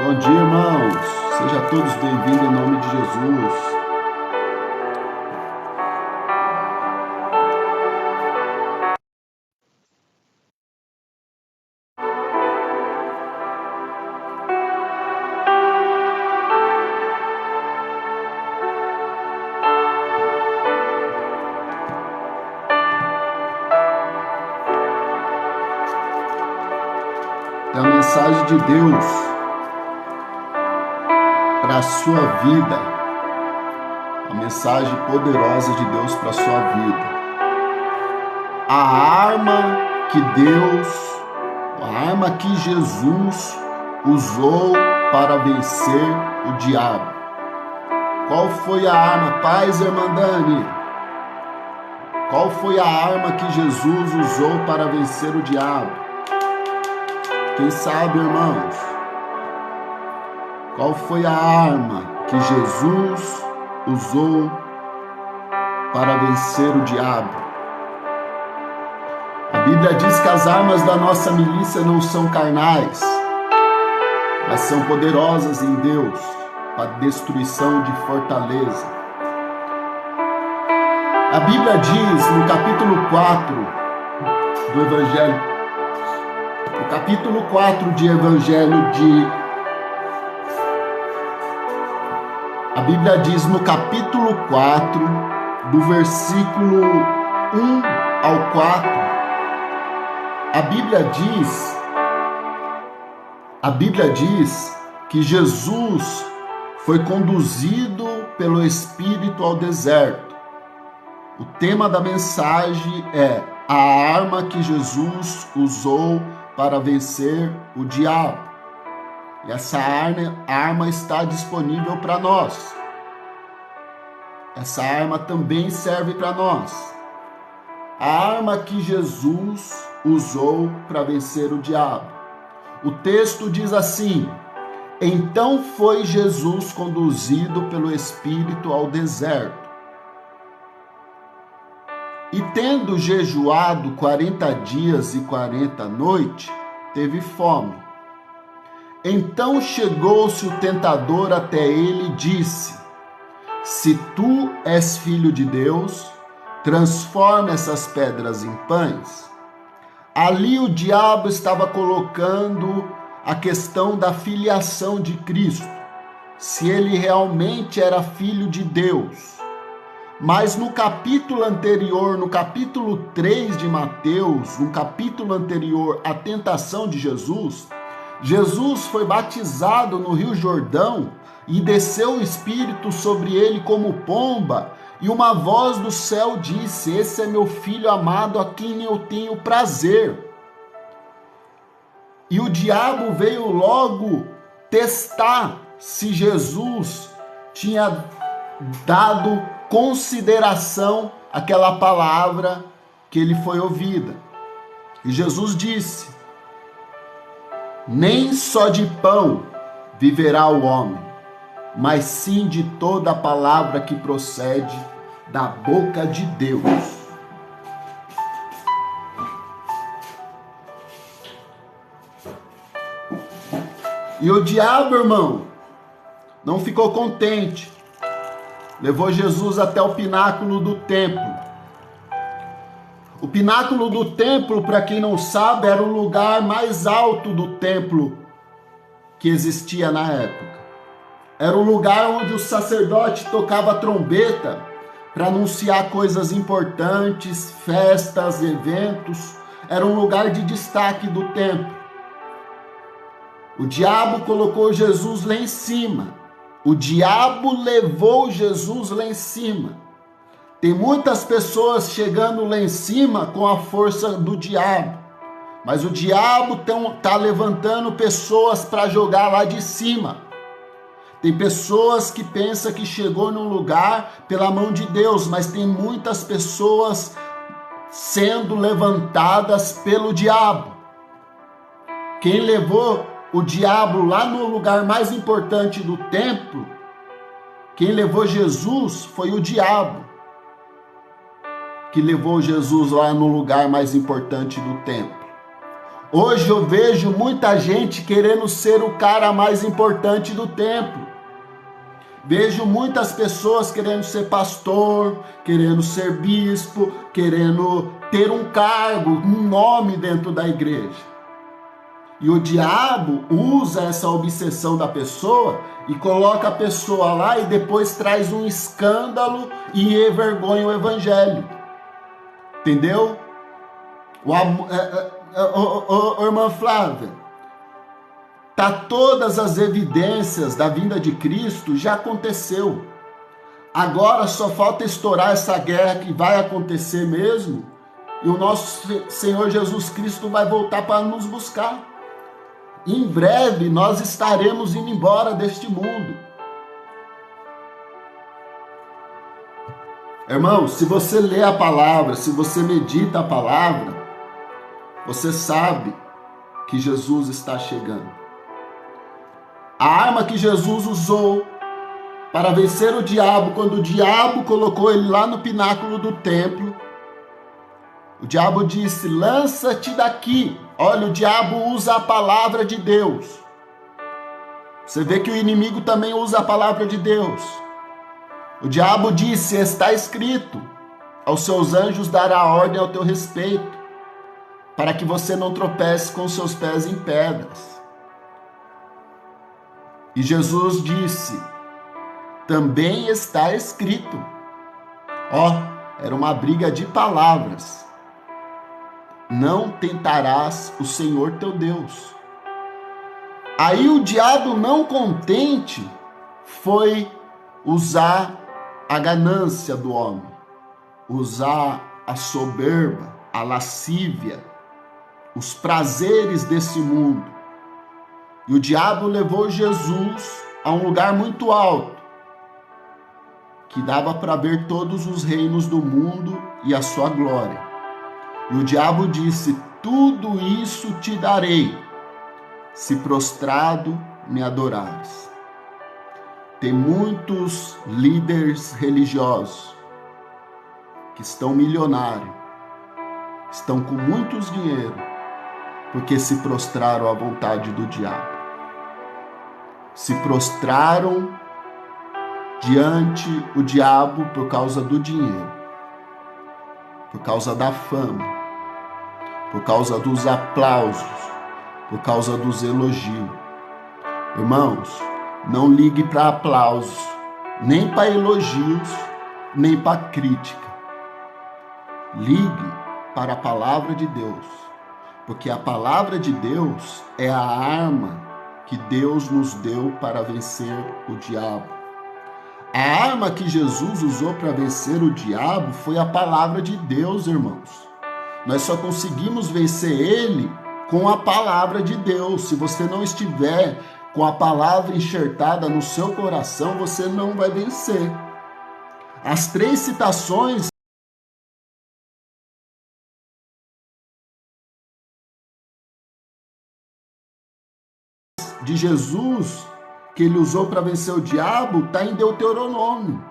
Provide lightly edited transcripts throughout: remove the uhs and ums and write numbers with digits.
Bom dia, irmãos. Sejam todos bem-vindos em nome de Jesus. É a mensagem de Deus para a sua vida, a mensagem poderosa de Deus para a sua vida. A arma que Jesus usou para vencer o diabo. Qual foi a arma? Paz, irmã Dani. Qual foi a arma que Jesus usou para vencer o diabo? Quem sabe, irmãos? Qual foi a arma que Jesus usou para vencer o diabo? A Bíblia diz que as armas da nossa milícia não são carnais, mas são poderosas em Deus para destruição de fortaleza. A Bíblia diz no capítulo 4 do Evangelho, no capítulo 4 de Evangelho de... A Bíblia diz no capítulo 4, do versículo 1 ao 4, a Bíblia diz que Jesus foi conduzido pelo Espírito ao deserto. O tema da mensagem é a arma que Jesus usou para vencer o diabo. E essa arma está disponível para nós. Essa arma também serve para nós. A arma que Jesus usou para vencer o diabo. O texto diz assim: então foi Jesus conduzido pelo Espírito ao deserto. E tendo jejuado 40 dias e 40 noites, teve fome. Então chegou-se o tentador até ele e disse: se tu és filho de Deus, transforma essas pedras em pães. Ali o diabo estava colocando a questão da filiação de Cristo, se ele realmente era filho de Deus. Mas no capítulo anterior, no capítulo 3 de Mateus, no capítulo anterior à tentação de Jesus, Jesus foi batizado no Rio Jordão e desceu o Espírito sobre ele como pomba, e uma voz do céu disse: esse é meu filho amado, a quem eu tenho prazer. E o diabo veio logo testar se Jesus tinha dado consideração àquela palavra que ele foi ouvida. E Jesus disse: nem só de pão viverá o homem, mas sim de toda a palavra que procede da boca de Deus. E o diabo, irmão, não ficou contente. Levou Jesus até o pináculo do templo. O pináculo do templo, para quem não sabe, era o lugar mais alto do templo que existia na época. Era o lugar onde o sacerdote tocava trombeta para anunciar coisas importantes, festas, eventos. Era um lugar de destaque do templo. O diabo colocou Jesus lá em cima. O diabo levou Jesus lá em cima. Tem muitas pessoas chegando lá em cima com a força do diabo, mas o diabo está levantando pessoas para jogar lá de cima. Tem pessoas que pensam que chegou num lugar pela mão de Deus, mas tem muitas pessoas sendo levantadas pelo diabo. Quem levou o diabo lá no lugar mais importante do templo, quem levou Jesus foi o diabo, que levou Jesus lá no lugar mais importante do templo. Hoje eu vejo muita gente querendo ser o cara mais importante do templo. Vejo muitas pessoas querendo ser pastor, querendo ser bispo, querendo ter um cargo, um nome dentro da igreja. E o diabo usa essa obsessão da pessoa e coloca a pessoa lá e depois traz um escândalo e envergonha o evangelho. Entendeu? Irmã Flávia, tá, todas as evidências da vinda de Cristo já aconteceu. Agora só falta estourar essa guerra que vai acontecer mesmo, e o nosso Senhor Jesus Cristo vai voltar para nos buscar. Em breve nós estaremos indo embora deste mundo. Irmão, se você lê a palavra, se você medita a palavra, você sabe que Jesus está chegando. A arma que Jesus usou para vencer o diabo, quando o diabo colocou ele lá no pináculo do templo, o diabo disse: lança-te daqui. Olha, o diabo usa a palavra de Deus. Você vê que o inimigo também usa a palavra de Deus. O diabo disse: está escrito, aos seus anjos dará ordem ao teu respeito, para que você não tropece com seus pés em pedras. E Jesus disse: também está escrito. Era uma briga de palavras. Não tentarás o Senhor teu Deus. Aí o diabo, não contente, foi usar a ganância do homem, usar a soberba, a lascívia, os prazeres desse mundo. E o diabo levou Jesus a um lugar muito alto, que dava para ver todos os reinos do mundo e a sua glória. E o diabo disse: tudo isso te darei, se prostrado me adorares. Tem muitos líderes religiosos que estão milionários, estão com muitos dinheiro, porque se prostraram à vontade do diabo. Se prostraram diante o diabo por causa do dinheiro, por causa da fama, por causa dos aplausos, por causa dos elogios. Irmãos, não ligue para aplausos, nem para elogios, nem para crítica. Ligue para a palavra de Deus, porque a palavra de Deus é a arma que Deus nos deu para vencer o diabo. A arma que Jesus usou para vencer o diabo foi a palavra de Deus, irmãos. Nós só conseguimos vencer ele com a palavra de Deus. Se você não estiver com a palavra enxertada no seu coração, você não vai vencer. As 3 citações de Jesus que ele usou para vencer o diabo está em Deuteronômio.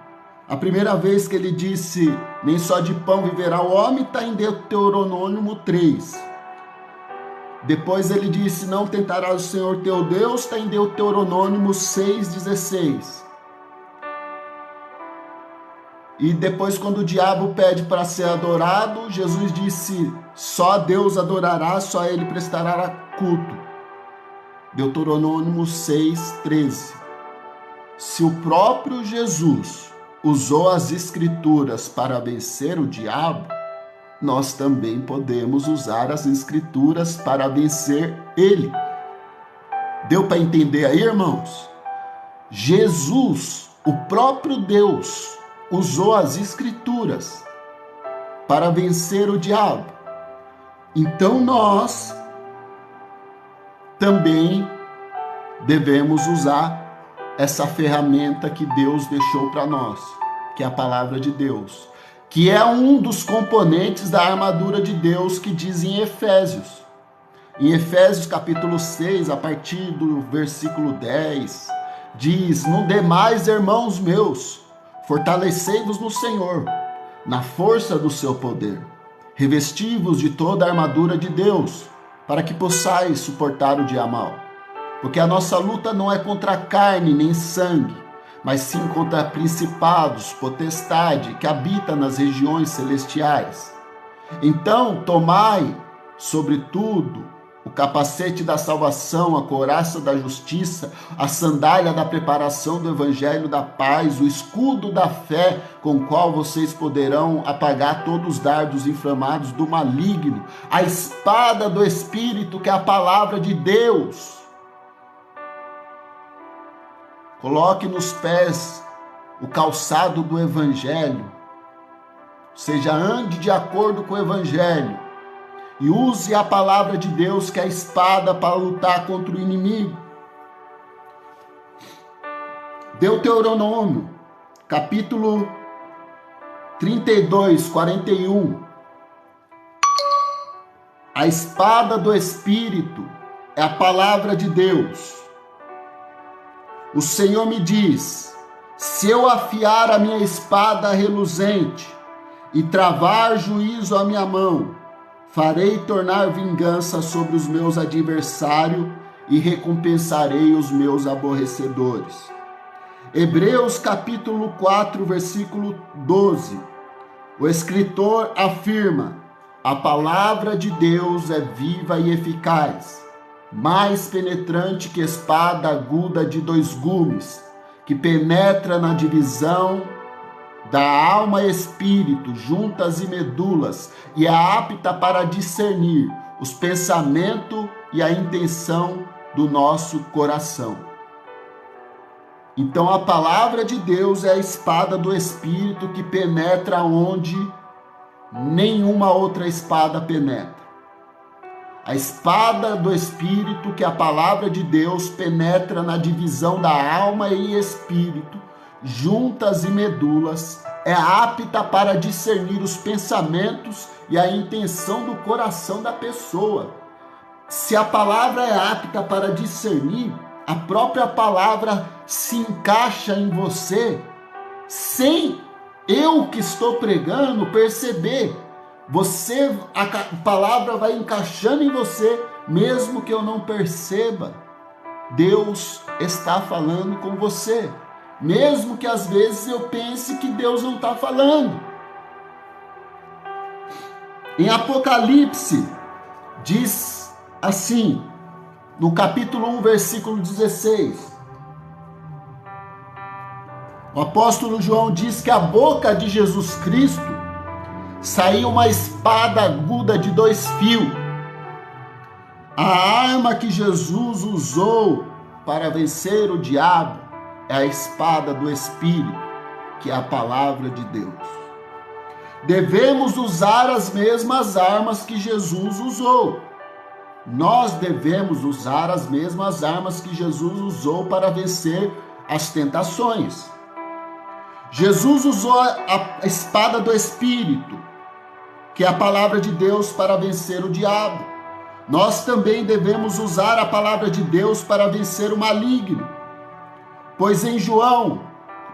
A primeira vez que ele disse: nem só de pão viverá o homem, está em Deuteronômio 3. Depois ele disse: não tentarás o Senhor teu Deus, está em Deuteronômio 6,16. E depois, quando o diabo pede para ser adorado, Jesus disse: só a Deus adorará, só a ele prestará culto. Deuteronômio 6,13. Se o próprio Jesus usou as escrituras para vencer o diabo, nós também podemos usar as escrituras para vencer ele. Deu para entender aí, irmãos? Jesus, o próprio Deus, usou as Escrituras para vencer o diabo. Então nós também devemos usar essa ferramenta que Deus deixou para nós, que é a palavra de Deus, que é um dos componentes da armadura de Deus que diz em Efésios. Em Efésios capítulo 6, a partir do versículo 10, diz: no demais, irmãos meus, fortalecei-vos no Senhor, na força do seu poder. Revesti-vos de toda a armadura de Deus, para que possais suportar o dia mau. Porque a nossa luta não é contra carne nem sangue, mas sim contra principados, potestade, que habita nas regiões celestiais. Então, tomai, sobretudo, o capacete da salvação, a couraça da justiça, a sandália da preparação do evangelho da paz, o escudo da fé, com o qual vocês poderão apagar todos os dardos inflamados do maligno, a espada do Espírito, que é a palavra de Deus. Coloque nos pés o calçado do evangelho, ou seja, ande de acordo com o evangelho, e use a palavra de Deus, que é a espada, para lutar contra o inimigo. Deuteronômio, capítulo 32, 41. A espada do Espírito é a palavra de Deus. O Senhor me diz: se eu afiar a minha espada reluzente e travar juízo à minha mão, farei tornar vingança sobre os meus adversários e recompensarei os meus aborrecedores. Hebreus capítulo 4, versículo 12. O escritor afirma: a palavra de Deus é viva e eficaz, mais penetrante que espada aguda de 2 gumes, que penetra na divisão da alma e espírito, juntas e medulas, e é apta para discernir os pensamentos e a intenção do nosso coração. Então a palavra de Deus é a espada do Espírito que penetra onde nenhuma outra espada penetra. A espada do Espírito, que é a palavra de Deus, penetra na divisão da alma e espírito, juntas e medulas, é apta para discernir os pensamentos e a intenção do coração da pessoa. Se a palavra é apta para discernir, a própria palavra se encaixa em você, sem eu que estou pregando perceber. A palavra vai encaixando em você, mesmo que eu não perceba. Deus está falando com você, mesmo que às vezes eu pense que Deus não está falando. Em Apocalipse, diz assim, no capítulo 1, versículo 16, o apóstolo João diz que a boca de Jesus Cristo saiu uma espada aguda de 2 fios. A arma que Jesus usou para vencer o diabo é a espada do Espírito, que é a palavra de Deus. Devemos usar as mesmas armas que Jesus usou. Nós devemos usar as mesmas armas que Jesus usou para vencer as tentações. Jesus usou a espada do Espírito, que é a palavra de Deus, para vencer o diabo. Nós também devemos usar a palavra de Deus para vencer o maligno. Pois em João,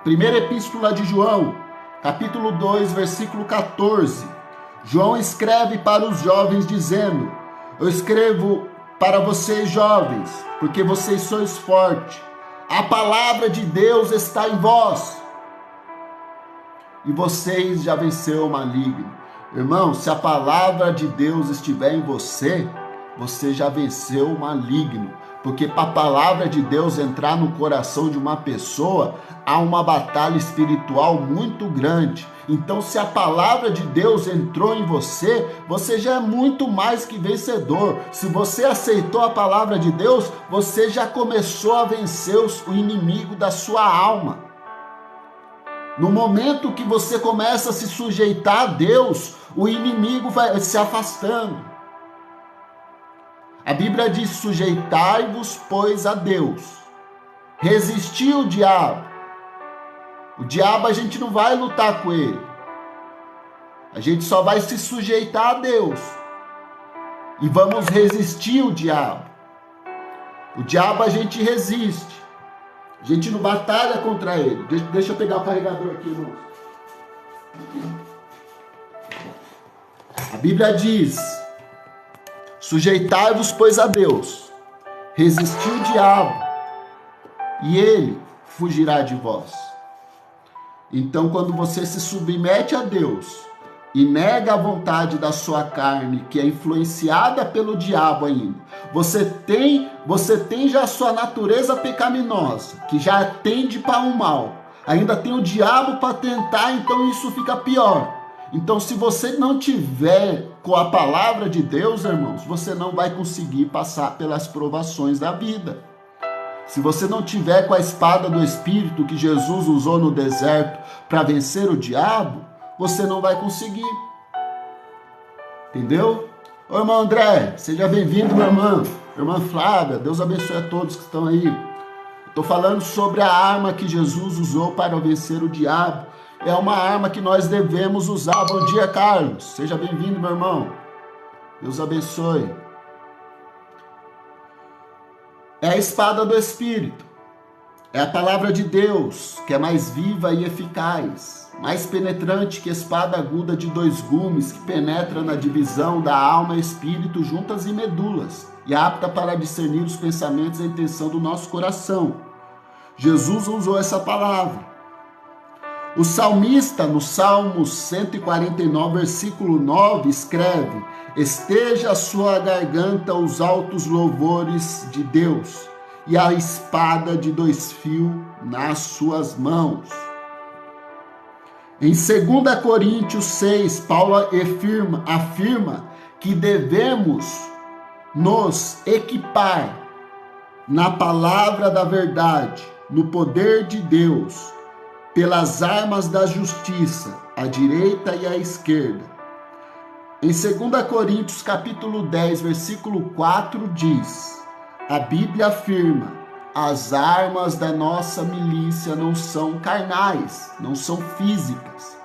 primeira epístola de João, capítulo 2, versículo 14, João escreve para os jovens dizendo: eu escrevo para vocês jovens, porque vocês sois fortes. A palavra de Deus está em vós, e vocês já venceram o maligno. Irmão, se a palavra de Deus estiver em você, você já venceu o maligno. Porque para a palavra de Deus entrar no coração de uma pessoa, há uma batalha espiritual muito grande. Então, se a palavra de Deus entrou em você, você já é muito mais que vencedor. Se você aceitou a palavra de Deus, você já começou a vencer o inimigo da sua alma. No momento que você começa a se sujeitar a Deus, o inimigo vai se afastando. A Bíblia diz: sujeitai-vos, pois, a Deus. Resistir o diabo. O diabo a gente não vai lutar com ele. A gente só vai se sujeitar a Deus. E vamos resistir o diabo. O diabo a gente resiste. A gente não batalha contra ele. Deixa eu pegar o carregador aqui, irmão. A Bíblia diz: sujeitai-vos, pois, a Deus. Resistir o diabo, e ele fugirá de vós. Então, quando você se submete a Deus e nega a vontade da sua carne, que é influenciada pelo diabo ainda, você tem já a sua natureza pecaminosa, que já tende para o mal. Ainda tem o diabo para tentar, então isso fica pior. Então, se você não tiver com a palavra de Deus, irmãos, você não vai conseguir passar pelas provações da vida. Se você não tiver com a espada do Espírito que Jesus usou no deserto para vencer o diabo, você não vai conseguir. Entendeu? Ô, irmão André, seja bem-vindo, meu irmão. Irmã Flávia, Deus abençoe a todos que estão aí. Estou falando sobre a arma que Jesus usou para vencer o diabo. É uma arma que nós devemos usar. Bom dia, Carlos. Seja bem-vindo, meu irmão. Deus abençoe. É a espada do Espírito. É a palavra de Deus, que é mais viva e eficaz, mais penetrante que espada aguda de 2 gumes, que penetra na divisão da alma e espírito, juntas e medulas, e apta para discernir os pensamentos e a intenção do nosso coração. Jesus usou essa palavra. O salmista, no Salmo 149, versículo 9, escreve: esteja a sua garganta os altos louvores de Deus, e a espada de 2 fios nas suas mãos. Em 2 Coríntios 6, Paulo afirma que devemos nos equipar na palavra da verdade, no poder de Deus, pelas armas da justiça, à direita e à esquerda. Em 2 Coríntios capítulo 10, versículo 4 diz: a Bíblia afirma: as armas da nossa milícia não são carnais, não são físicas,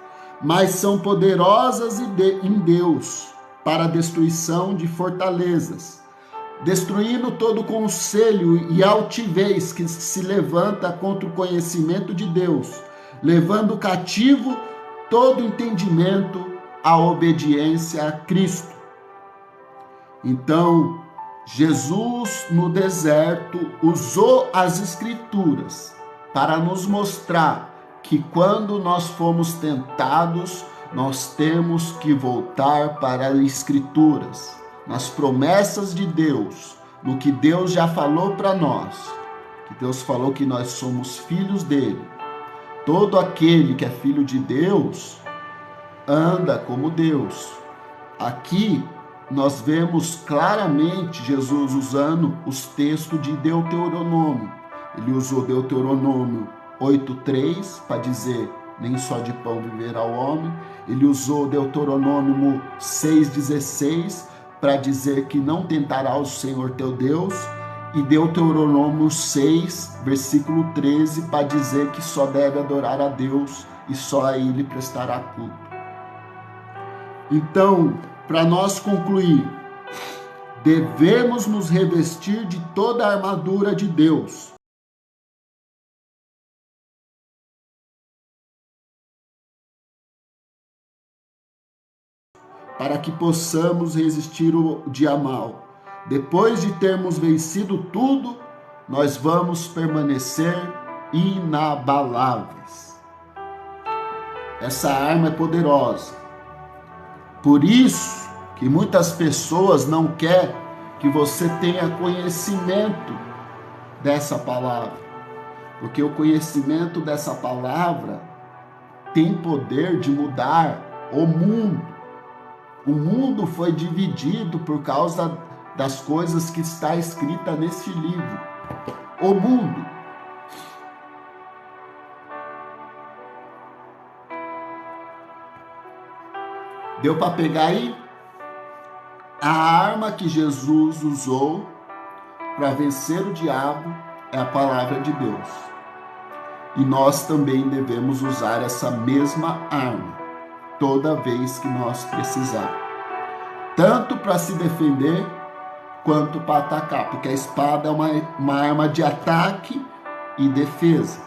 mas são poderosas em Deus para a destruição de fortalezas, destruindo todo conselho e altivez que se levanta contra o conhecimento de Deus, levando cativo todo entendimento à obediência a Cristo. Então, Jesus no deserto usou as Escrituras para nos mostrar que quando nós fomos tentados, nós temos que voltar para as Escrituras, nas promessas de Deus, no que Deus já falou para nós, que Deus falou que nós somos filhos dele. Todo aquele que é filho de Deus anda como Deus. Aqui nós vemos claramente Jesus usando os textos de Deuteronômio. Ele usou Deuteronômio 8:3 para dizer: nem só de pão viverá o homem. Ele usou Deuteronômio 6:16 para dizer que não tentará o Senhor teu Deus. E Deuteronômio 6, versículo 13, para dizer que só deve adorar a Deus e só a Ele prestará culto. Então, para nós concluir, devemos nos revestir de toda a armadura de Deus, para que possamos resistir o dia mal. Depois de termos vencido tudo, nós vamos permanecer inabaláveis. Essa arma é poderosa. Por isso que muitas pessoas não querem que você tenha conhecimento dessa palavra. Porque o conhecimento dessa palavra tem poder de mudar o mundo. O mundo foi dividido por causa das coisas que está escrita neste livro. O mundo. Deu para pegar aí? A arma que Jesus usou para vencer o diabo é a palavra de Deus. E nós também devemos usar essa mesma arma toda vez que nós precisar. Tanto para se defender quanto para atacar, porque a espada é uma arma de ataque e defesa.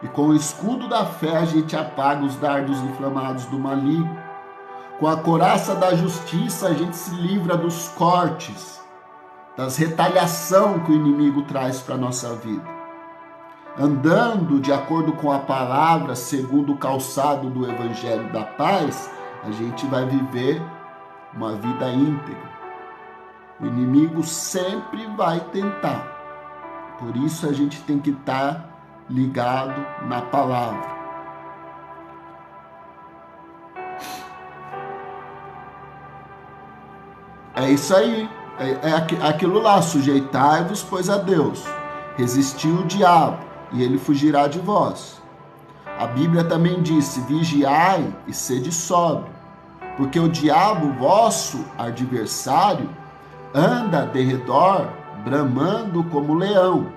E com o escudo da fé a gente apaga os dardos inflamados do maligno. Com a couraça da justiça a gente se livra dos cortes, das retaliação que o inimigo traz para a nossa vida. Andando de acordo com a palavra, segundo o calçado do Evangelho da Paz, a gente vai viver uma vida íntegra. O inimigo sempre vai tentar. Por isso a gente tem que estar ligado na palavra. É isso aí. É aquilo lá, sujeitai-vos, pois, a Deus. Resistiu o diabo, e ele fugirá de vós. A Bíblia também disse, vigiai e sede sóbrio, porque o diabo, vosso adversário, anda de redor, bramando como leão,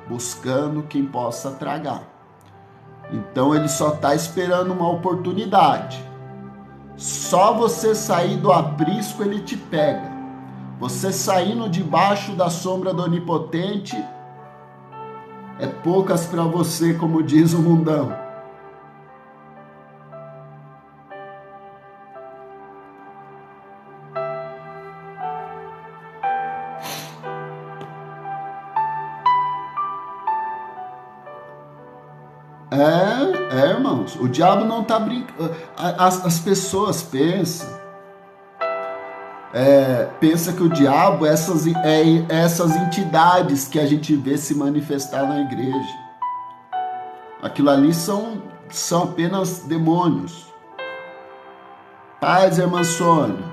buscando quem possa tragar. Então ele só está esperando uma oportunidade. Só você sair do aprisco ele te pega. Você saindo debaixo da sombra do Onipotente é poucas para você, como diz o mundão. Irmãos, o diabo não está brincando. As pessoas pensam que o diabo é essas entidades que a gente vê se manifestar na igreja. Aquilo ali são apenas demônios. Paz, irmã Sônia.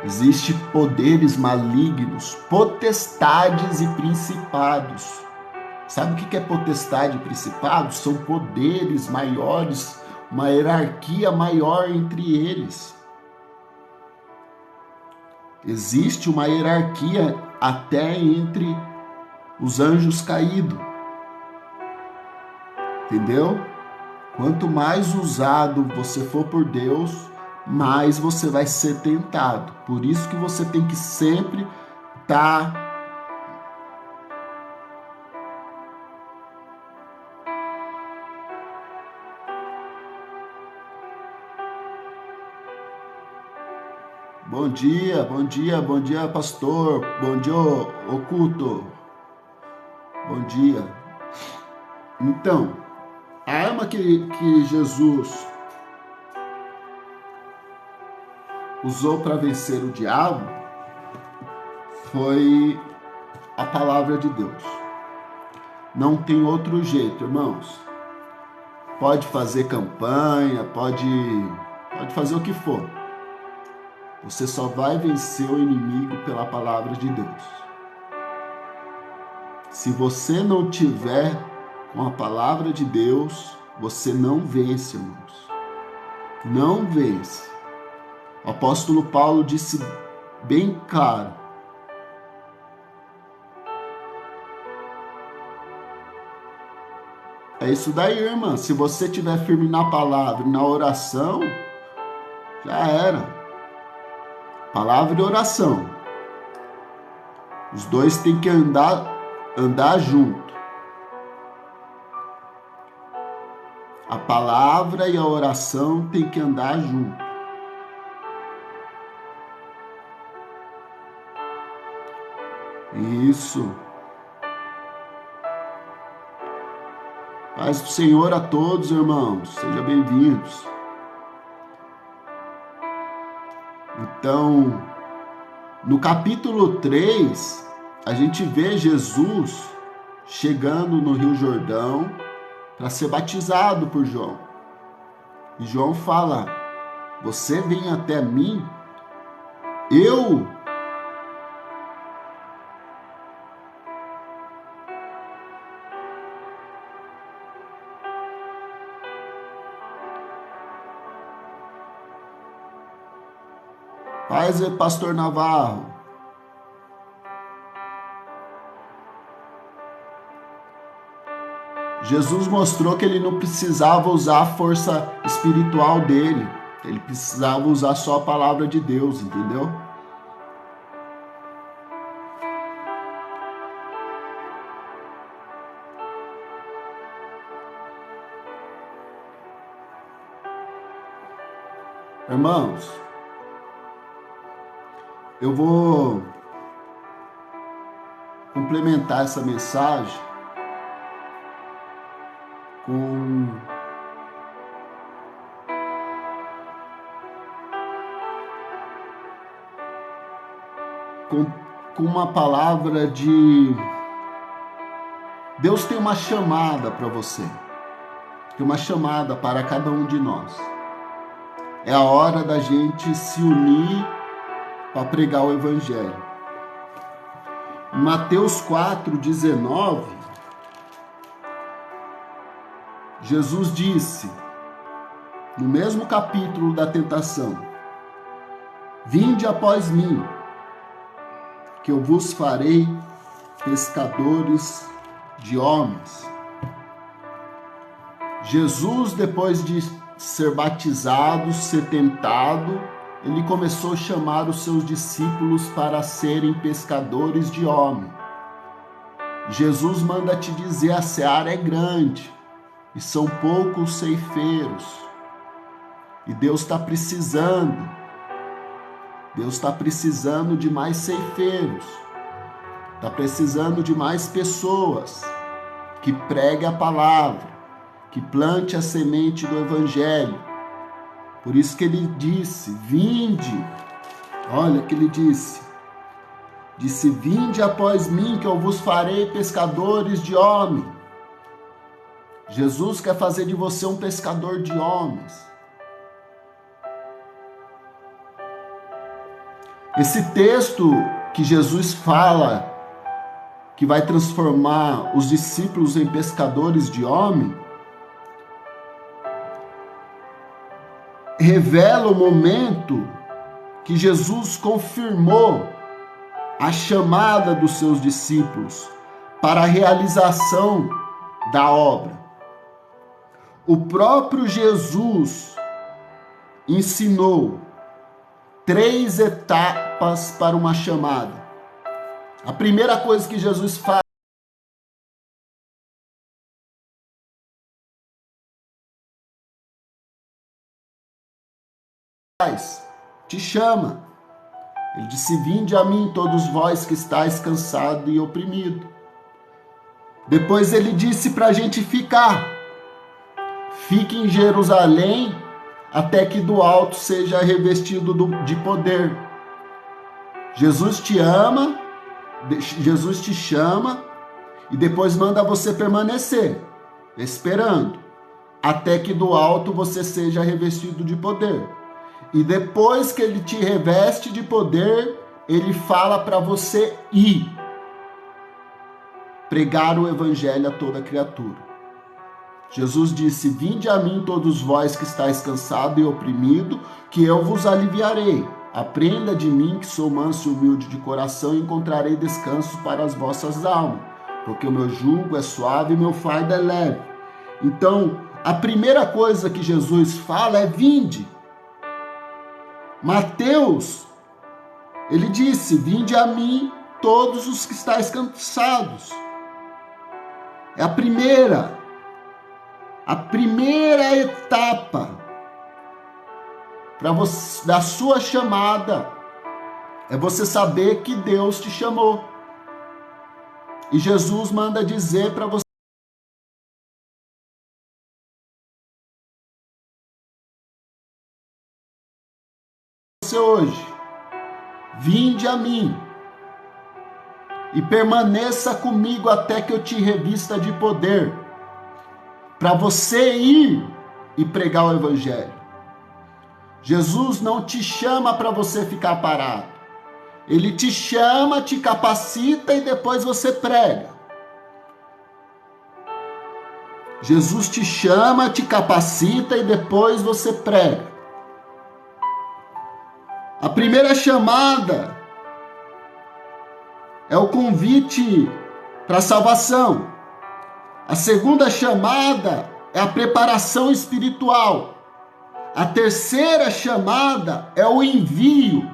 Existem poderes malignos, potestades e principados. Sabe o que é potestade e principado? São poderes maiores, uma hierarquia maior entre eles. Existe uma hierarquia até entre os anjos caídos. Entendeu? Quanto mais usado você for por Deus, mais você vai ser tentado. Por isso que você tem que sempre estar Bom dia, pastor. Bom dia, oculto. Bom dia. Então, a arma que Jesus usou para vencer o diabo foi a palavra de Deus. Não tem outro jeito, irmãos. Pode fazer campanha, pode fazer o que for. Você só vai vencer o inimigo pela palavra de Deus. Se você não tiver com a palavra de Deus, você não vence, irmãos. Não vence. O apóstolo Paulo disse bem claro. É isso daí, irmã. Se você estiver firme na palavra e na oração, já era. Palavra e oração. Os dois têm que andar junto. A palavra e a oração têm que andar junto. Isso. Paz do Senhor a todos, irmãos. Sejam bem-vindos. Então, no capítulo 3, a gente vê Jesus chegando no Rio Jordão para ser batizado por João. E João fala, você vem até mim, eu Paz, pastor Navarro. Jesus mostrou que ele não precisava usar a força espiritual dele. Ele precisava usar só a palavra de Deus, entendeu? Irmãos, eu vou complementar essa mensagem com uma palavra de... Deus tem uma chamada para você, tem uma chamada para cada um de nós. É a hora da gente se unir para pregar o Evangelho. Em Mateus 4:19, Jesus disse, no mesmo capítulo da tentação: vinde após mim, que eu vos farei pescadores de homens. Jesus, depois de ser batizado, ser tentado, ele começou a chamar os seus discípulos para serem pescadores de homens. Jesus manda te dizer, a seara é grande e são poucos ceifeiros. E Deus está precisando de mais ceifeiros. Está precisando de mais pessoas que preguem a palavra, que plante a semente do Evangelho. Por isso que ele disse, vinde. Olha o que ele disse. Disse, vinde após mim, que eu vos farei pescadores de homens. Jesus quer fazer de você um pescador de homens. Esse texto que Jesus fala que vai transformar os discípulos em pescadores de homens, revela o momento que Jesus confirmou a chamada dos seus discípulos para a realização da obra. O próprio Jesus ensinou 3 etapas para uma chamada. A primeira coisa que Jesus faz te chama. Ele disse, vinde a mim todos vós que estáis cansado e oprimido. Depois ele disse para a gente ficar. Fique em Jerusalém até que do alto seja revestido de poder. Jesus te ama, Jesus te chama e depois manda você permanecer, esperando, até que do alto você seja revestido de poder. E depois que ele te reveste de poder, ele fala para você ir pregar o Evangelho a toda criatura. Jesus disse, vinde a mim todos vós que estáis cansado e oprimido, que eu vos aliviarei. Aprenda de mim, que sou manso e humilde de coração, e encontrarei descanso para as vossas almas, porque o meu jugo é suave e meu fardo é leve. Então, a primeira coisa que Jesus fala é vinde. Mateus, ele disse, vinde a mim todos os que estáis cansados. É a primeira etapa da sua chamada é você saber que Deus te chamou. E Jesus manda dizer para você hoje, vinde a mim e permaneça comigo até que eu te revista de poder, para você ir e pregar o Evangelho. Jesus não te chama para você ficar parado. Ele te chama, te capacita e depois você prega. Jesus te chama, te capacita e depois você prega. A primeira chamada é o convite para a salvação. A segunda chamada é a preparação espiritual. A terceira chamada é o envio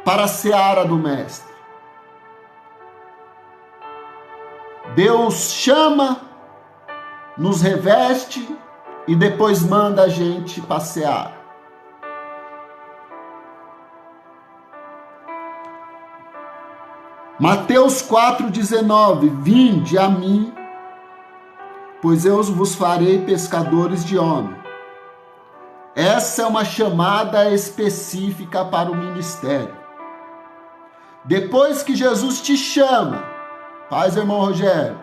para a seara do Mestre. Deus chama, nos reveste e depois manda a gente passear. Mateus 4,19: Vinde a mim, pois eu vos farei pescadores de homens. Essa é uma chamada específica para o ministério. Depois que Jesus te chama, paz, irmão Rogério,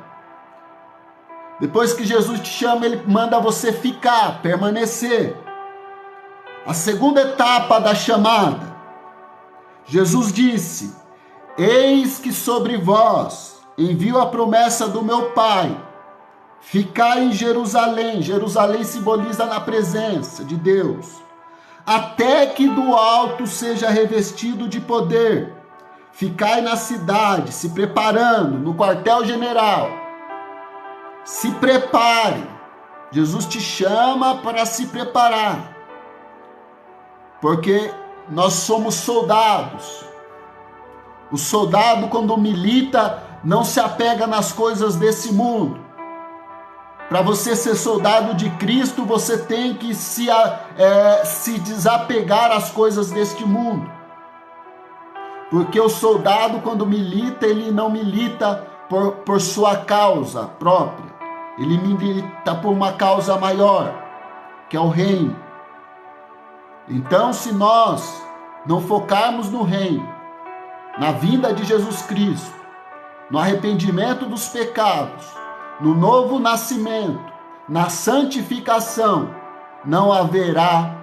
depois que Jesus te chama, ele manda você ficar, permanecer. A segunda etapa da chamada, Jesus disse: Eis que sobre vós envio a promessa do meu Pai. Ficai em Jerusalém. Jerusalém simboliza na presença de Deus. Até que do alto seja revestido de poder. Ficai na cidade, se preparando, no quartel-general. Se prepare. Jesus te chama para se preparar. Porque nós somos soldados. O soldado, quando milita, não se apega nas coisas desse mundo. Para você ser soldado de Cristo, você tem que se desapegar às coisas deste mundo. Porque o soldado, quando milita, ele não milita por sua causa própria. Ele milita por uma causa maior, que é o reino. Então, se nós não focarmos no reino, na vinda de Jesus Cristo, no arrependimento dos pecados, no novo nascimento, na santificação, não haverá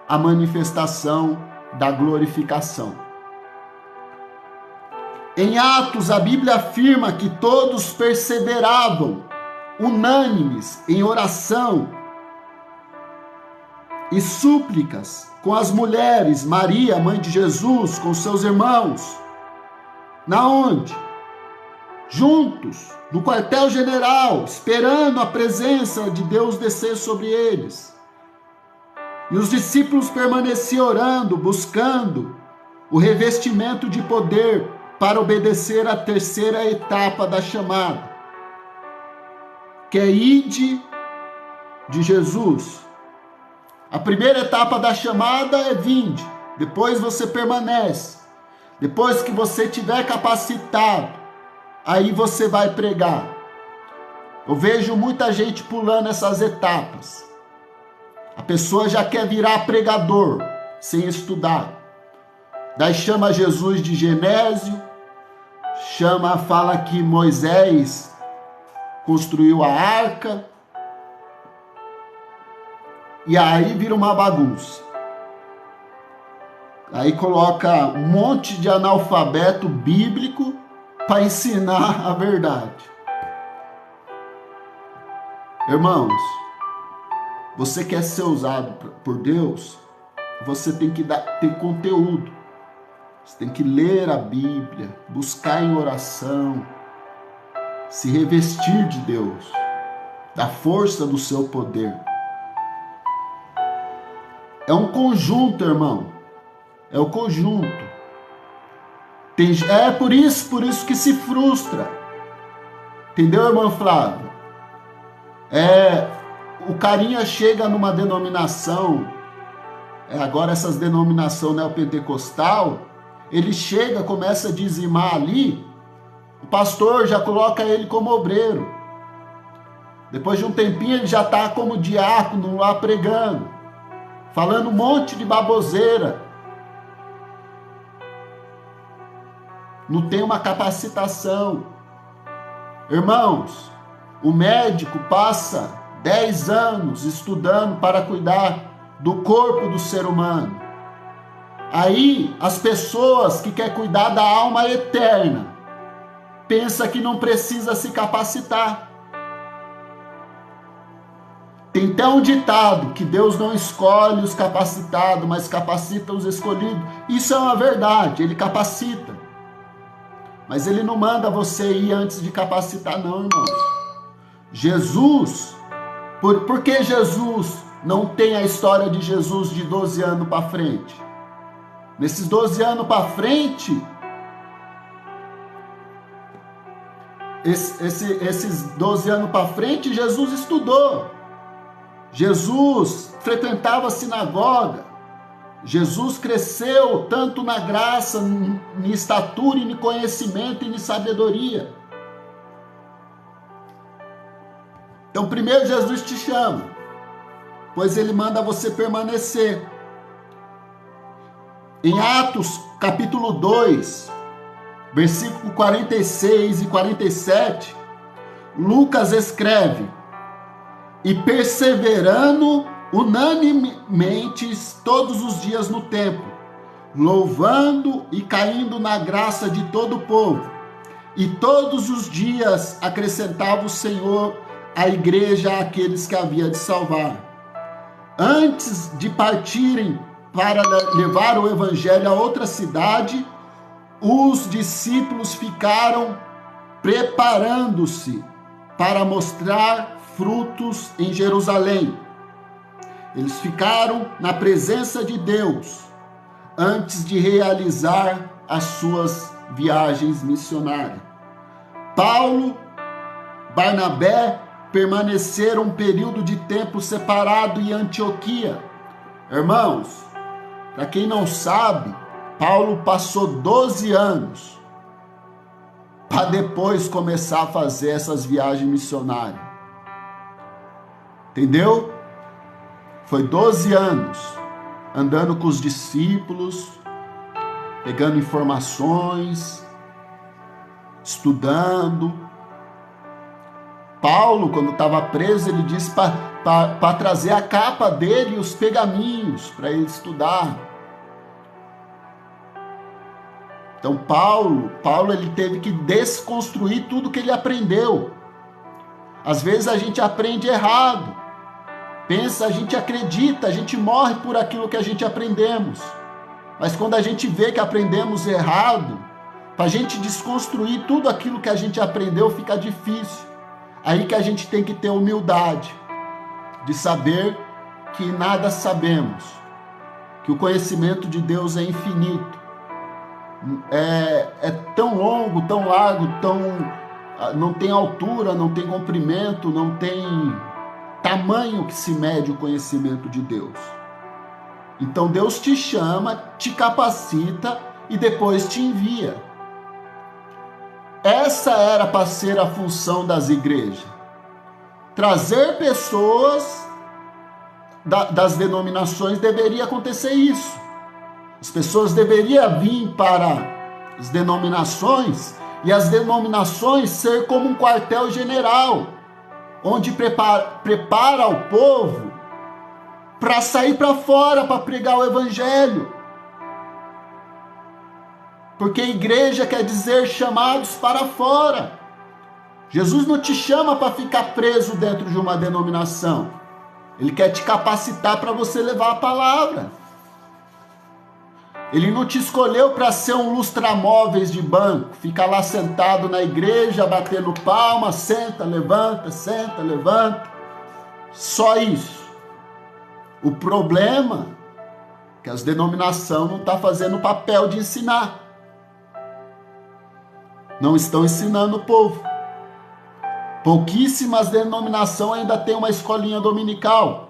a manifestação da glorificação. Em Atos, a Bíblia afirma que todos perseveravam, unânimes, em oração e súplicas, com as mulheres, Maria, mãe de Jesus, com seus irmãos. Na onde? Juntos, no quartel-general, esperando a presença de Deus descer sobre eles. E os discípulos permaneciam orando, buscando o revestimento de poder para obedecer à terceira etapa da chamada, que é ide de Jesus. A primeira etapa da chamada é vinde, depois você permanece. Depois que você estiver capacitado, aí você vai pregar. Eu vejo muita gente pulando essas etapas. A pessoa já quer virar pregador, sem estudar. Daí chama Jesus de Genésio, fala que Moisés construiu a arca, e aí vira uma bagunça. Aí coloca um monte de analfabeto bíblico para ensinar a verdade. Irmãos, você quer ser usado por Deus, você tem que ter conteúdo. Você tem que ler a Bíblia, buscar em oração, se revestir de Deus, da força do seu poder. É um conjunto, irmão. É o conjunto. É por isso que se frustra. Entendeu, irmão Flávio? O carinha chega numa denominação, agora essas denominações neopentecostal, ele chega, começa a dizimar ali, o pastor já coloca ele como obreiro. Depois de um tempinho ele já está como diácono lá pregando, falando um monte de baboseira. Não tem uma capacitação. Irmãos, o médico passa 10 anos estudando para cuidar do corpo do ser humano. Aí, as pessoas que querem cuidar da alma eterna, pensam que não precisa se capacitar. Tem até um ditado que Deus não escolhe os capacitados, mas capacita os escolhidos. Isso é uma verdade, ele capacita. Mas ele não manda você ir antes de capacitar, não, irmãos. Jesus, por que Jesus não tem a história de Jesus de 12 anos para frente? Nesses 12 anos para frente, esses 12 anos para frente, Jesus estudou. Jesus frequentava a sinagoga. Jesus cresceu tanto na graça, em estatura, em conhecimento e em sabedoria. Então, primeiro Jesus te chama, pois ele manda você permanecer. Em Atos, capítulo 2, versículo 46 e 47, Lucas escreve: e perseverando unanimemente todos os dias no templo, louvando e caindo na graça de todo o povo. E todos os dias acrescentava o Senhor à igreja aqueles que havia de salvar. Antes de partirem para levar o evangelho a outra cidade, os discípulos ficaram preparando-se para mostrar frutos em Jerusalém. Eles ficaram na presença de Deus antes de realizar as suas viagens missionárias. Paulo, Barnabé permaneceram um período de tempo separado em Antioquia. Irmãos, para quem não sabe, Paulo passou 12 anos para depois começar a fazer essas viagens missionárias. Entendeu? Foi 12 anos andando com os discípulos, pegando informações, estudando. Paulo, quando estava preso, ele disse para trazer a capa dele e os pergaminhos para ele estudar. Então Paulo ele teve que desconstruir tudo que ele aprendeu. Às vezes a gente aprende errado. Pensa, a gente acredita, a gente morre por aquilo que a gente aprendemos. Mas quando a gente vê que aprendemos errado, para a gente desconstruir tudo aquilo que a gente aprendeu, fica difícil. Aí que a gente tem que ter humildade de saber que nada sabemos, que o conhecimento de Deus é infinito. É tão longo, tão largo, não tem altura, não tem comprimento, não tem tamanho que se mede o conhecimento de Deus. Então Deus te chama, te capacita e depois te envia. Essa era para ser a função das igrejas. Trazer pessoas das denominações, deveria acontecer isso. As pessoas deveriam vir para as denominações e as denominações ser como um quartel-general, onde prepara o povo para sair para fora, para pregar o evangelho. Porque igreja quer dizer chamados para fora. Jesus não te chama para ficar preso dentro de uma denominação. Ele quer te capacitar para você levar a palavra. Ele não te escolheu para ser um lustramóveis de banco, ficar lá sentado na igreja, batendo palma, senta, levanta, só isso. O problema é que as denominações não estão fazendo o papel de ensinar. Não estão ensinando o povo. Pouquíssimas denominações ainda têm uma escolinha dominical.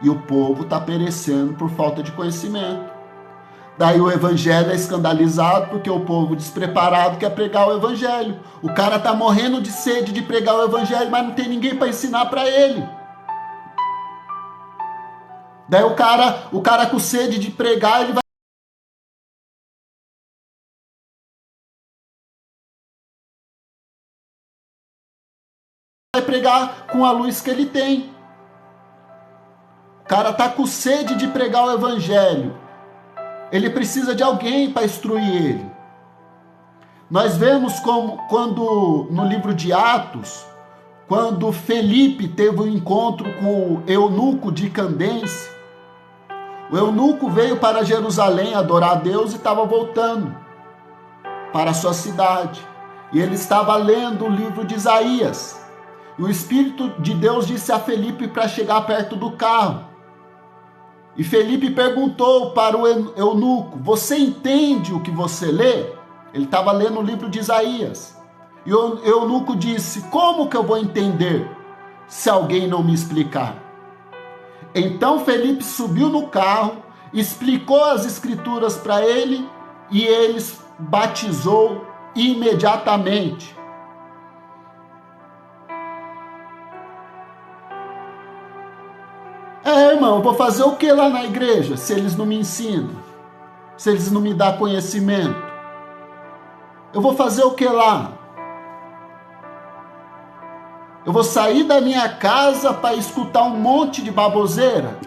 E o povo está perecendo por falta de conhecimento. Daí o evangelho é escandalizado porque o povo despreparado quer pregar o evangelho. O cara está morrendo de sede de pregar o evangelho, mas não tem ninguém para ensinar para ele. Daí o cara com sede de pregar, ele vai pregar com a luz que ele tem. O cara está com sede de pregar o evangelho. Ele precisa de alguém para instruir ele. Nós vemos quando no livro de Atos, quando Felipe teve um encontro com o eunuco de Candence. O eunuco veio para Jerusalém adorar a Deus e estava voltando para a sua cidade. E ele estava lendo o livro de Isaías. E o Espírito de Deus disse a Felipe para chegar perto do carro. E Felipe perguntou para o eunuco: você entende o que você lê? Ele estava lendo o livro de Isaías. E o eunuco disse: como que eu vou entender se alguém não me explicar? Então Felipe subiu no carro, explicou as escrituras para ele e ele batizou imediatamente. Irmão, eu vou fazer o que lá na igreja se eles não me ensinam? Se eles não me dão conhecimento? Eu vou fazer o que lá? Eu vou sair da minha casa para escutar um monte de baboseira?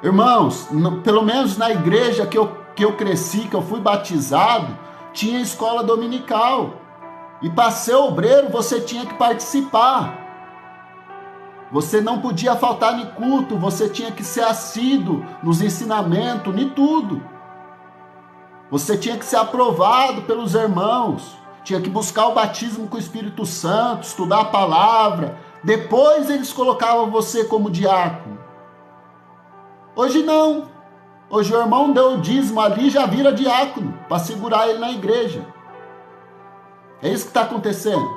Irmãos, pelo menos na igreja que eu cresci, que eu fui batizado, tinha escola dominical. E para ser obreiro, você tinha que participar. Você não podia faltar em culto, você tinha que ser assíduo nos ensinamentos, em tudo. Você tinha que ser aprovado pelos irmãos, tinha que buscar o batismo com o Espírito Santo, estudar a palavra. Depois eles colocavam você como diácono. Hoje não. Hoje o irmão deu o dízimo ali e já vira diácono, para segurar ele na igreja. É isso que está acontecendo.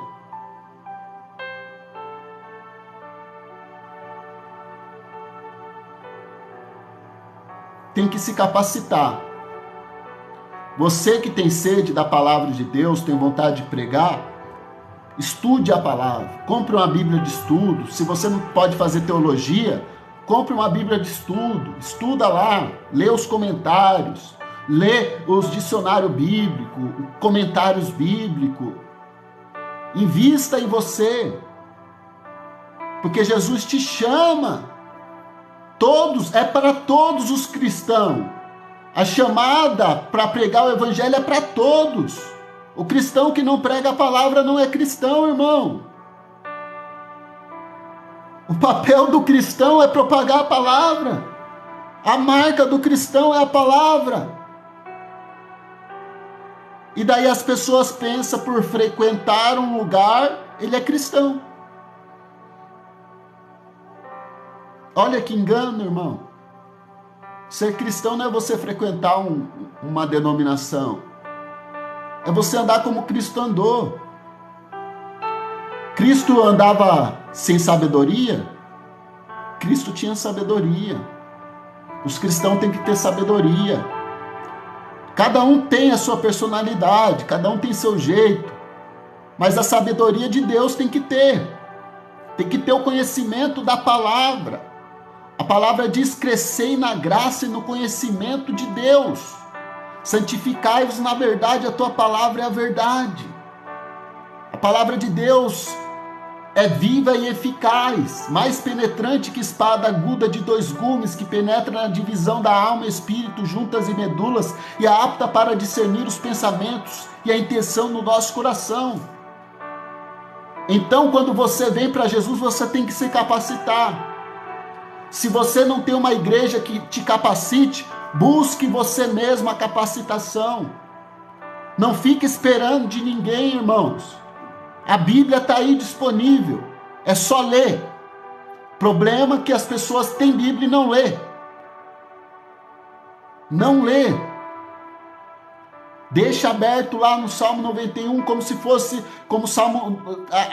Tem que se capacitar. Você que tem sede da palavra de Deus, tem vontade de pregar, estude a palavra. Compre uma Bíblia de estudo. Se você não pode fazer teologia, compre uma Bíblia de estudo. Estuda lá, lê os comentários. Lê os dicionários bíblicos, comentários bíblicos. Invista em você. Porque Jesus te chama. É para todos os cristãos. A chamada para pregar o evangelho é para todos. O cristão que não prega a palavra não é cristão, irmão. O papel do cristão é propagar a palavra. A marca do cristão é a palavra. E daí as pessoas pensam, por frequentar um lugar, ele é cristão. Olha que engano, irmão. Ser cristão não é você frequentar uma denominação. É você andar como Cristo andou. Cristo andava sem sabedoria? Cristo tinha sabedoria. Os cristãos têm que ter sabedoria. Cada um tem a sua personalidade, cada um tem seu jeito, mas a sabedoria de Deus tem que ter o conhecimento da palavra. A palavra diz: crescei na graça e no conhecimento de Deus, santificai-vos na verdade, a tua palavra é a verdade. A palavra de Deus é viva e eficaz, mais penetrante que espada aguda de 2 gumes, que penetra na divisão da alma e espírito, juntas e medulas, e é apta para discernir os pensamentos e a intenção no nosso coração. Então, quando você vem para Jesus, você tem que se capacitar. Se você não tem uma igreja que te capacite, busque você mesmo a capacitação. Não fique esperando de ninguém, irmãos. A Bíblia está aí disponível, é só ler. Problema é que as pessoas têm Bíblia e não lê. Não lê. Deixa aberto lá no Salmo 91, como se fosse,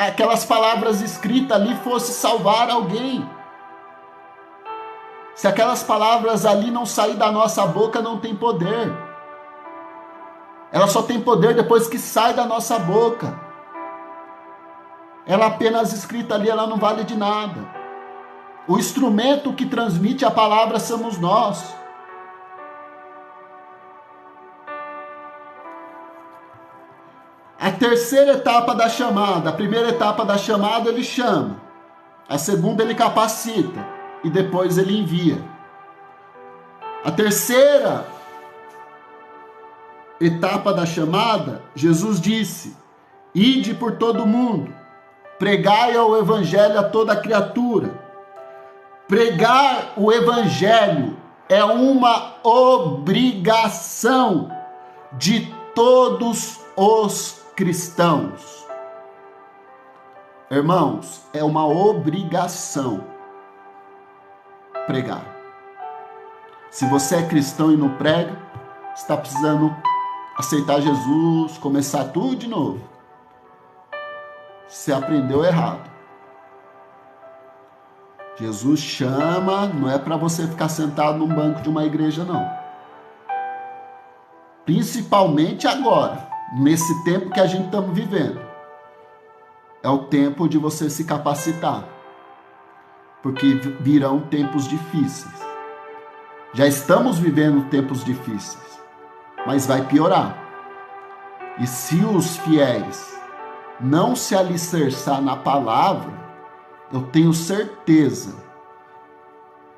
aquelas palavras escritas ali fosse salvar alguém. Se aquelas palavras ali não sair da nossa boca, não tem poder. Ela só tem poder depois que sai da nossa boca. Ela apenas escrita ali, ela não vale de nada. O instrumento que transmite a palavra somos nós. A terceira etapa da chamada. A primeira etapa da chamada ele chama. A segunda ele capacita. E depois ele envia. A terceira etapa da chamada, Jesus disse: ide por todo mundo, pregai o evangelho a toda criatura. Pregar o evangelho é uma obrigação de todos os cristãos. Irmãos, é uma obrigação pregar. Se você é cristão e não prega, está precisando aceitar Jesus, começar tudo de novo. Você aprendeu errado. Jesus chama, não é para você ficar sentado num banco de uma igreja, não. Principalmente agora, nesse tempo que a gente está vivendo. É o tempo de você se capacitar. Porque virão tempos difíceis. Já estamos vivendo tempos difíceis, mas vai piorar. E se os fiéis não se alicerçar na palavra, eu tenho certeza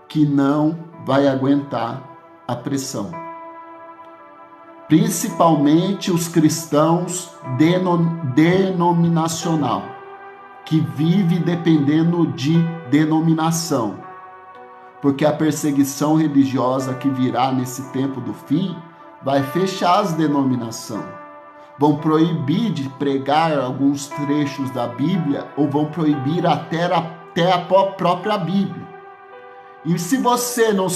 que não vai aguentar a pressão. Principalmente os cristãos denominacional, que vive dependendo de denominação. Porque a perseguição religiosa que virá nesse tempo do fim vai fechar as denominações. Vão proibir de pregar alguns trechos da Bíblia ou vão proibir até a própria Bíblia. E se você não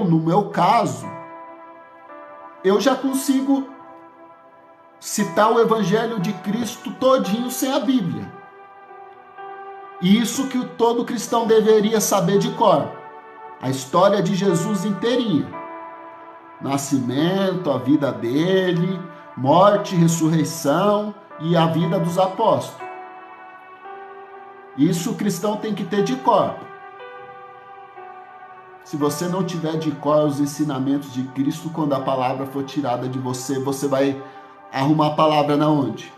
no meu caso, eu já consigo citar o Evangelho de Cristo todinho sem a Bíblia. Isso que todo cristão deveria saber de cor. A história de Jesus inteirinha. Nascimento, a vida dele, morte, ressurreição e a vida dos apóstolos. Isso o cristão tem que ter de cor. Se você não tiver de cor os ensinamentos de Cristo, quando a palavra for tirada de você, você vai arrumar a palavra na onde?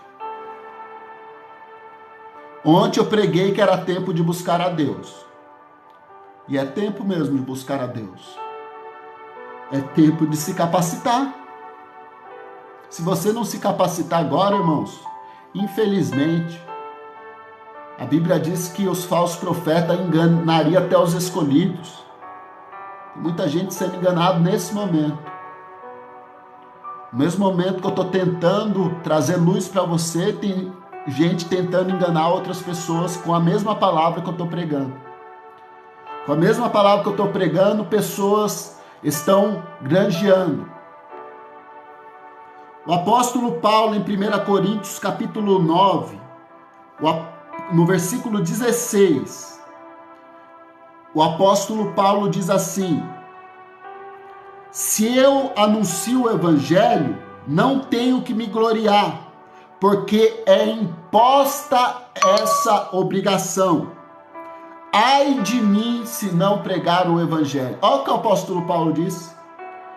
Ontem eu preguei que era tempo de buscar a Deus. E é tempo mesmo de buscar a Deus. É tempo de se capacitar. Se você não se capacitar agora, irmãos, infelizmente, a Bíblia diz que os falsos profetas enganariam até os escolhidos. Tem muita gente sendo enganada nesse momento. No mesmo momento que eu estou tentando trazer luz para você, tem gente tentando enganar outras pessoas com a mesma palavra que eu estou pregando. Com a mesma palavra que eu estou pregando, pessoas estão granjeando. O apóstolo Paulo, em 1 Coríntios, capítulo 9, no versículo 16, o apóstolo Paulo diz assim: se eu anuncio o evangelho, não tenho que me gloriar, porque é imposta essa obrigação. Ai de mim se não pregar o evangelho. Olha o que o apóstolo Paulo diz.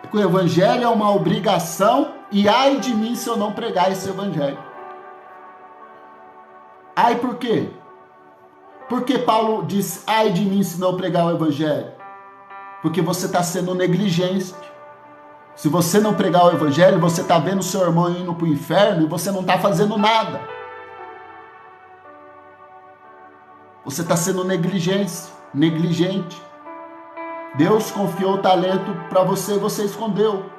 Que o evangelho é uma obrigação e ai de mim se eu não pregar esse evangelho. Ai por quê? Porque Paulo diz ai de mim se não pregar o evangelho? Porque você está sendo negligente. Se você não pregar o evangelho, você está vendo seu irmão indo para o inferno e você não está fazendo nada. Você está sendo negligente. Deus confiou o talento para você e você escondeu.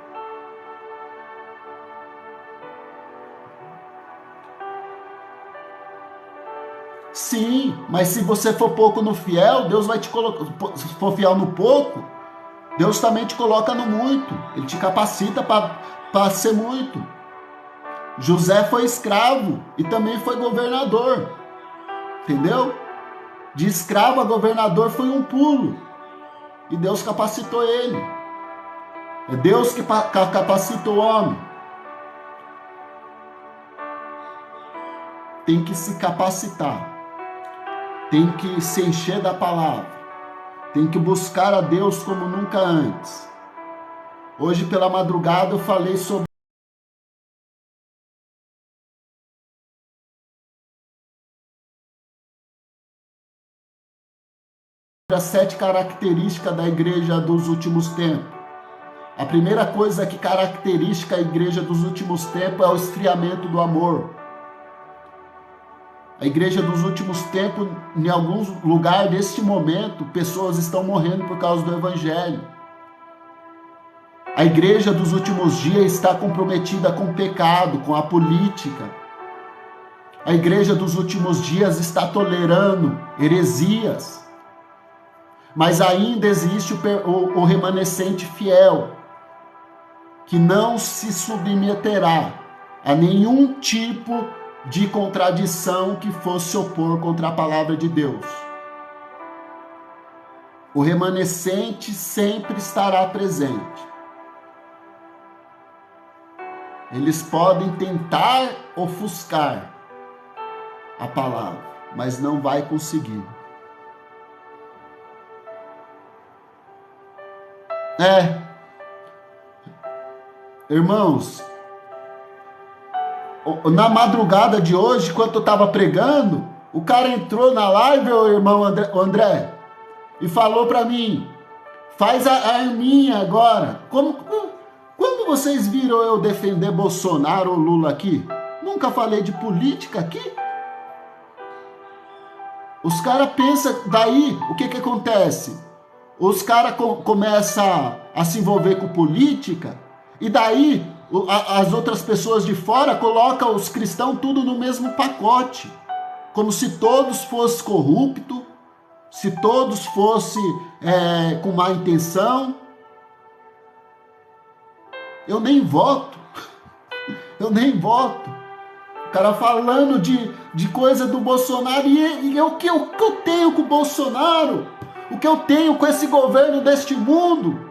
Sim, mas se você for pouco no fiel, Deus vai te colocar. Se for fiel no pouco, Deus também te coloca no muito. Ele te capacita para ser muito. José foi escravo e também foi governador. Entendeu? De escravo a governador foi um pulo. E Deus capacitou ele. É Deus que capacita o homem. Tem que se capacitar. Tem que se encher da palavra. Tem que buscar a Deus como nunca antes. Hoje pela madrugada eu falei sobre as 7 características da igreja dos últimos tempos. A primeira coisa que caracteriza a igreja dos últimos tempos é o esfriamento do amor. A igreja dos últimos tempos, em alguns lugares deste momento, pessoas estão morrendo por causa do evangelho. A igreja dos últimos dias está comprometida com o pecado, com a política. A igreja dos últimos dias está tolerando heresias. Mas ainda existe o remanescente fiel, que não se submeterá a nenhum tipo de contradição que fosse opor contra a palavra de Deus. O remanescente sempre estará presente. Eles podem tentar ofuscar a palavra, mas não vai conseguir. Irmãos, na madrugada de hoje, quando eu estava pregando, o cara entrou na live, o irmão André, e falou para mim, faz a arminha agora. Quando vocês viram eu defender Bolsonaro ou Lula aqui? Nunca falei de política aqui? Os caras pensam, daí, o que acontece? Os caras começam a se envolver com política, e daí as outras pessoas de fora colocam os cristãos tudo no mesmo pacote, como se todos fossem corruptos, se todos fossem com má intenção. Eu nem voto. O cara falando de coisa do Bolsonaro, e o que eu tenho com o Bolsonaro? O que eu tenho com esse governo deste mundo?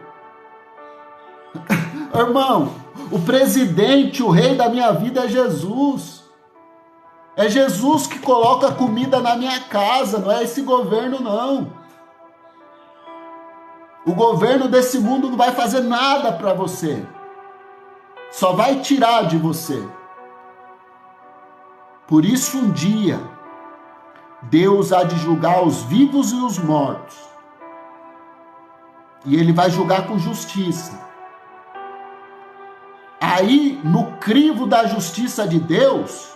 Irmão, o presidente, o rei da minha vida é Jesus. É Jesus que coloca comida na minha casa, não é esse governo, não. O governo desse mundo não vai fazer nada para você. Só vai tirar de você. Por isso, um dia, Deus há de julgar os vivos e os mortos. E Ele vai julgar com justiça. Aí, no crivo da justiça de Deus,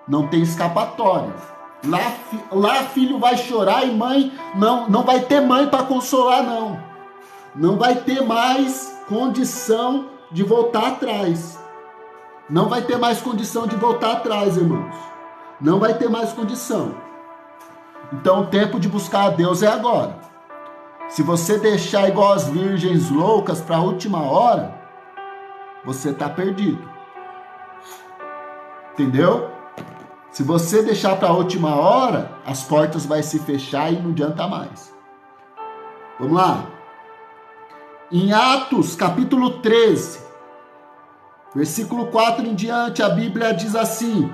não tem escapatória. Lá filho vai chorar e mãe não vai ter mãe para consolar, não. Não vai ter mais condição de voltar atrás. Não vai ter mais condição de voltar atrás, irmãos. Não vai ter mais condição. Então o tempo de buscar a Deus é agora. Se você deixar igual as virgens loucas para a última hora, você está perdido. Entendeu? Se você deixar para a última hora, as portas vão se fechar e não adianta mais. Vamos lá. Em Atos, capítulo 13, versículo 4 em diante, a Bíblia diz assim: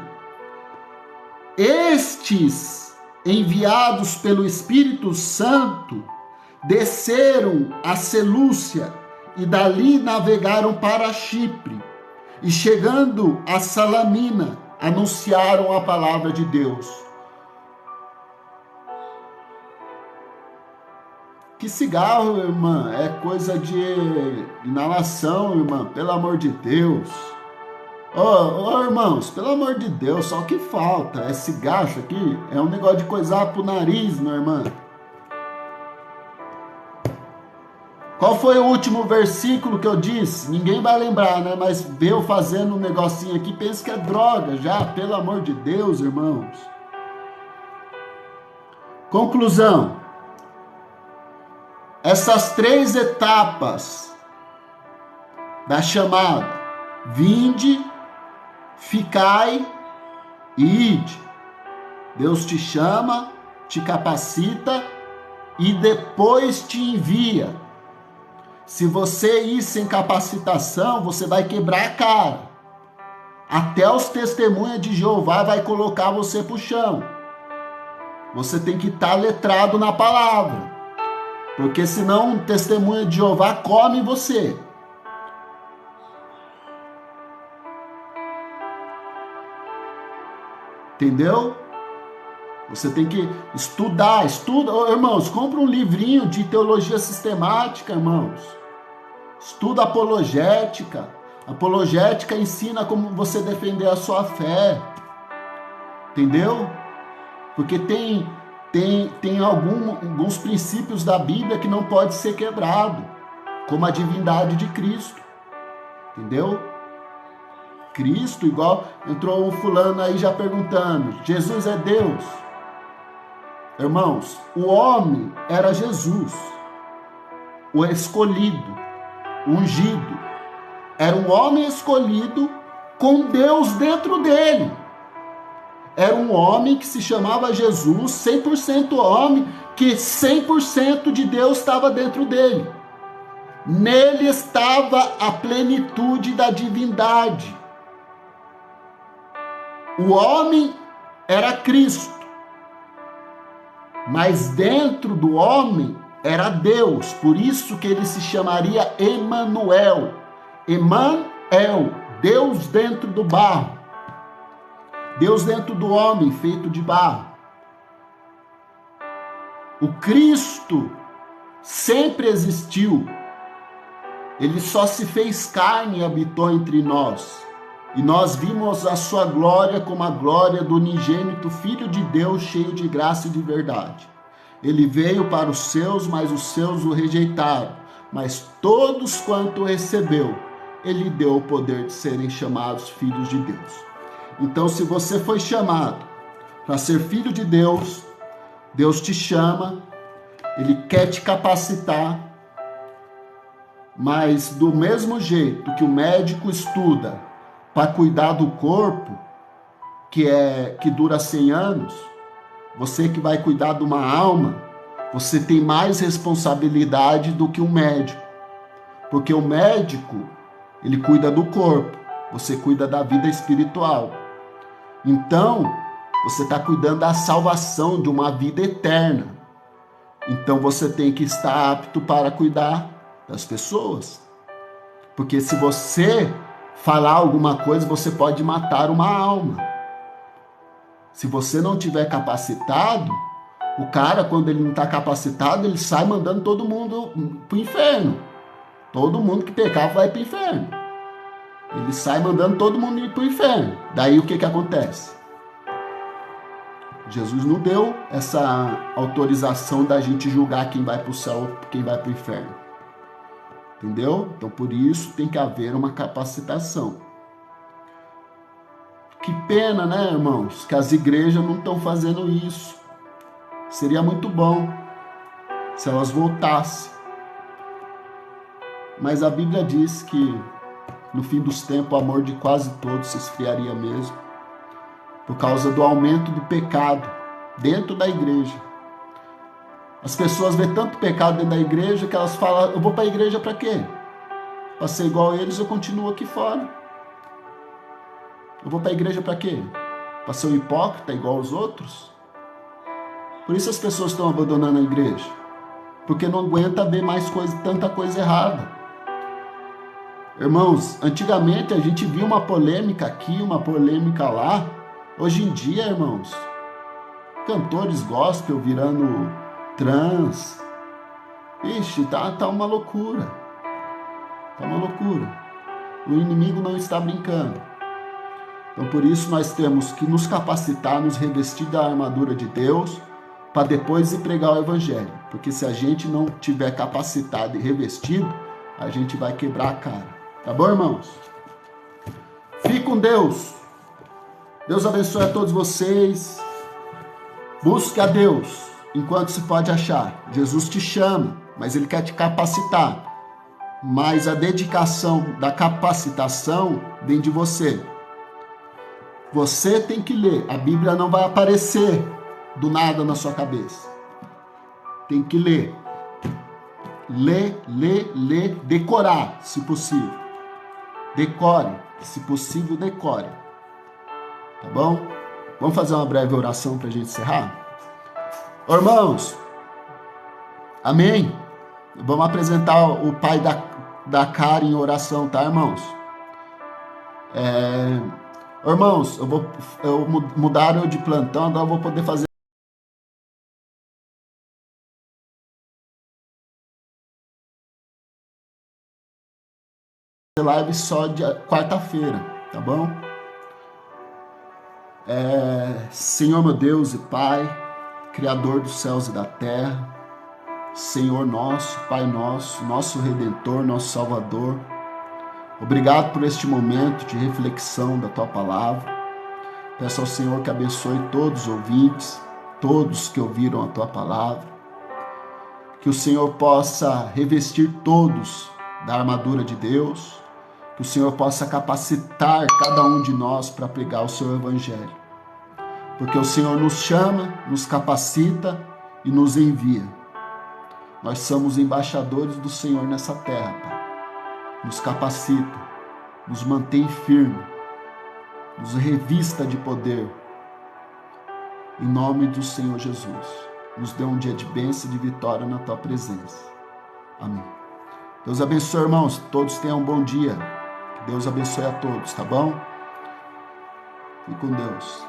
estes, enviados pelo Espírito Santo, desceram a Selúcia e dali navegaram para Chipre, e chegando a Salamina, anunciaram a palavra de Deus. Que cigarro, irmã, é coisa de inalação, irmã, pelo amor de Deus. Irmãos, pelo amor de Deus, só o que falta é cigarro aqui, é um negócio de coisar pro nariz, minha irmã. Qual foi o último versículo que eu disse? Ninguém vai lembrar, né? Mas vê eu fazendo um negocinho aqui, pensa que é droga já, pelo amor de Deus, irmãos. Conclusão. Essas 3 etapas da chamada: vinde, ficai e ide. Deus te chama, te capacita e depois te envia. Se você ir sem capacitação, você vai quebrar a cara. Até os testemunhas de Jeová vai colocar você pro chão. Você tem que estar letrado na palavra. Porque senão um testemunha de Jeová come você. Entendeu? Você tem que estudar, irmãos, compra um livrinho de teologia sistemática, irmãos. Estuda apologética. Apologética ensina como você defender a sua fé. Entendeu? Porque tem alguns princípios da Bíblia que não pode ser quebrado, como a divindade de Cristo. Entendeu? Cristo, igual entrou um fulano aí já perguntando, Jesus é Deus? Irmãos, o homem era Jesus, o escolhido, o ungido. Era um homem escolhido com Deus dentro dele. Era um homem que se chamava Jesus, 100% homem, que 100% de Deus estava dentro dele. Nele estava a plenitude da divindade. O homem era Cristo, mas dentro do homem era Deus, por isso que ele se chamaria Emanuel. Emanuel, Deus dentro do barro, Deus dentro do homem feito de barro. O Cristo sempre existiu, ele só se fez carne e habitou entre nós. E nós vimos a sua glória como a glória do unigênito Filho de Deus, cheio de graça e de verdade. Ele veio para os seus, mas os seus o rejeitaram. Mas todos quanto o recebeu, ele deu o poder de serem chamados filhos de Deus. Então, se você foi chamado para ser filho de Deus, Deus te chama, ele quer te capacitar, mas do mesmo jeito que o médico estuda para cuidar do corpo, que dura 100 anos, você que vai cuidar de uma alma, você tem mais responsabilidade do que um médico. Porque o médico, ele cuida do corpo, você cuida da vida espiritual. Então, você está cuidando da salvação de uma vida eterna. Então, você tem que estar apto para cuidar das pessoas. Porque se você falar alguma coisa, você pode matar uma alma. Se você não tiver capacitado, o cara, quando ele não está capacitado, ele sai mandando todo mundo para o inferno. Todo mundo que pecava vai para o inferno. Ele sai mandando todo mundo ir para o inferno. Daí o que acontece? Jesus não deu essa autorização da gente julgar quem vai para o céu e quem vai para o inferno. Entendeu? Então, por isso, tem que haver uma capacitação. Que pena, né, irmãos, que as igrejas não estão fazendo isso. Seria muito bom se elas voltassem. Mas a Bíblia diz que, no fim dos tempos, o amor de quase todos se esfriaria mesmo, por causa do aumento do pecado dentro da igreja. As pessoas vêem tanto pecado dentro da igreja que elas falam, eu vou para a igreja para quê? Para ser igual a eles, eu continuo aqui fora. Eu vou para a igreja para quê? Para ser um hipócrita igual aos outros? Por isso as pessoas estão abandonando a igreja. Porque não aguenta ver mais tanta coisa errada. Irmãos, antigamente a gente via uma polêmica aqui, uma polêmica lá. Hoje em dia, irmãos, cantores gospel virando trans. Ixi, tá uma loucura. Tá uma loucura. O inimigo não está brincando. Então, por isso, nós temos que nos capacitar, nos revestir da armadura de Deus, para depois ir pregar o evangelho. Porque se a gente não tiver capacitado e revestido, a gente vai quebrar a cara. Tá bom, irmãos? Fique com Deus. Deus abençoe a todos vocês. Busque a Deus enquanto se pode achar. Jesus te chama, mas Ele quer te capacitar. Mas a dedicação da capacitação vem de você. Você tem que ler. A Bíblia não vai aparecer do nada na sua cabeça. Tem que ler. Ler, decorar, se possível. Decore, se possível, decore. Tá bom? Vamos fazer uma breve oração para a gente encerrar? Irmãos, amém? Vamos apresentar o pai da Karen em oração, tá, irmãos? Irmãos, mudaram de plantão, agora eu vou poder fazer live só de quarta-feira, tá bom? Senhor meu Deus e Pai, Criador dos céus e da terra, Senhor nosso, Pai nosso, nosso Redentor, nosso Salvador, obrigado por este momento de reflexão da Tua Palavra. Peço ao Senhor que abençoe todos os ouvintes, todos que ouviram a Tua Palavra, que o Senhor possa revestir todos da armadura de Deus, que o Senhor possa capacitar cada um de nós para pregar o Seu Evangelho, porque o Senhor nos chama, nos capacita e nos envia. Nós somos embaixadores do Senhor nessa terra, Pai. Nos capacita, nos mantém firme, nos revista de poder. Em nome do Senhor Jesus, nos dê um dia de bênção e de vitória na Tua presença. Amém. Deus abençoe, irmãos. Todos tenham um bom dia. Que Deus abençoe a todos, tá bom? Fique com Deus.